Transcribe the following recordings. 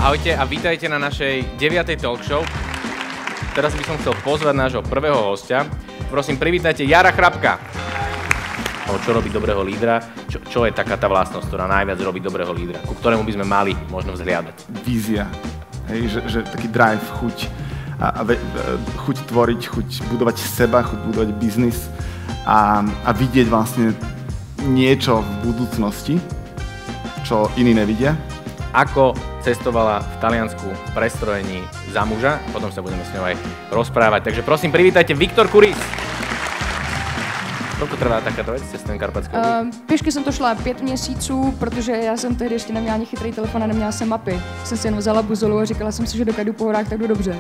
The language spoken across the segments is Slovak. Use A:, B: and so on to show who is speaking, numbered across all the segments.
A: Ahojte a vítajte na našej 9. talk show. Teraz by som chcel pozvať nášho prvého hostia. Prosím, privítajte Jara Chrapka. Čo robí dobrého lídra? Čo je taká tá vlastnosť, ktorá najviac robí dobrého lídra? Ku ktorému by sme mali možno vzhliadať?
B: Vízia. Hej, že taký drive, chuť. Chuť tvoriť, chuť budovať seba, chuť budovať biznis a vidieť vlastne niečo v budúcnosti, čo iní nevidia.
A: Ako cestovala v Taliansku prestrojení za muža, potom sa budeme s ňou aj rozprávať. Takže prosím, privítajte Viktor Kuris. Koľko trvá takáto vec cez ten karpatský
C: Pěšky jsem to šla 5 měsíců, protože já jsem tehdy ještě neměla ani chytrý telefon a neměla jsem mapy. Jsem si jen vzala buzolu a říkala jsem si, že dokud jdu po horách, tak jdu dobře.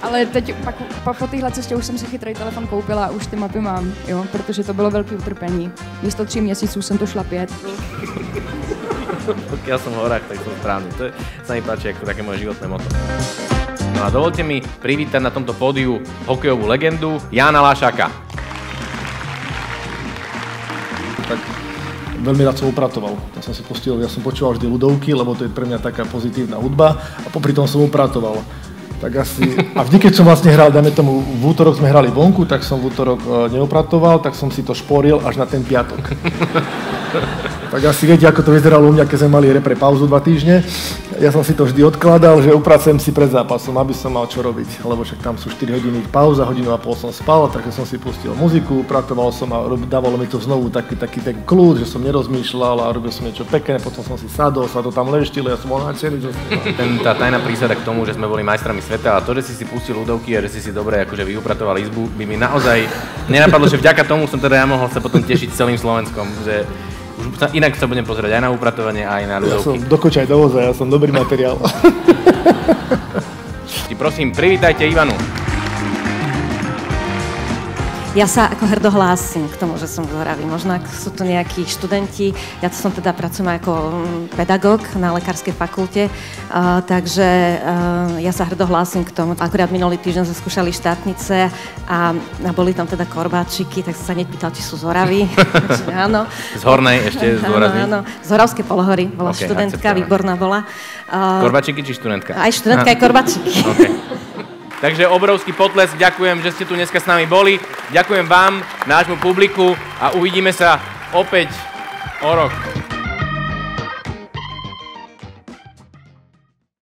C: Ale teď po téhle cestě už jsem si chytrý telefon koupila a už ty mapy mám, jo, protože to bylo velký utrpení. Místo 3 měsíců jsem to šla 5.
A: Pokiaľ som v horách, tak som správny. To sa mi páči ako také moje životné motto. No a dovolte mi privítať na tomto pódiu hokejovú legendu Jána Lášaka.
D: Tak veľmi rád som upratoval. Ja som počúval vždy ľudovky, lebo to je pre mňa taká pozitívna hudba a popri tom som upratoval. Tak asi, a vždy, keď som vlastne hral, dajme tomu, v útorok sme hrali vonku, tak som v útorok neupratoval, tak som si to šporil až na ten piatok. Tak asi viete, ako to vyzeralo u mňa, keď sme mali repre pauzu 2 týždne. Ja som si to vždy odkladal, že upracujem si pred zápasom, aby som mal čo robiť, lebo však tam sú 4 hodiny pauza, 1,5 hodiny som spal, takže som si pustil muziku, upratoval som a dávalo mi to znovu taký ten kľud, že som nerozmýšľal a robil som niečo pekné, potom som si sadol, sa to tam leštilo, ja som bol nadšený.
A: Tá tajná prísada k tomu, že sme boli majstrami sveta, a to, že si pustil ľudovky a že si dobre akože vyupratoval izbu, by mi naozaj nenapadlo, že vďaka tomu som teda ja mohol sa potom tešiť celým Slovenskom, že už inak sa budem pozerať aj na upratovanie, aj na ľudovky.
D: Ja som dokočaj do voza, ja som dobrý materiál.
A: Prosím, privítajte Ivanu.
E: Ja sa ako hrdo hlásim k tomu, že som z Oravy. Možno ak sú to nejakí študenti, ja to som teda pracujem ako pedagóg na lekárskej fakulte, takže ja sa hrdo hlásim k tomu. Akurát minulý týždeň sme skúšali štátnice a boli tam teda korbáčiky, tak som sa nepýtal, či sú z Oravy. Áno.
A: Z Hornej ešte zdôrazním?
E: Áno, z Oravskej polohory. Bola študentka, výborná bola.
A: Korbáčiky či študentka?
E: Aj študentka, aj korbáčiky.
A: Okay. Takže obrovský potlesk, ďakujem, že ste tu dneska s nami boli. Ďakujem vám, nášmu publiku a uvidíme sa opäť o rok.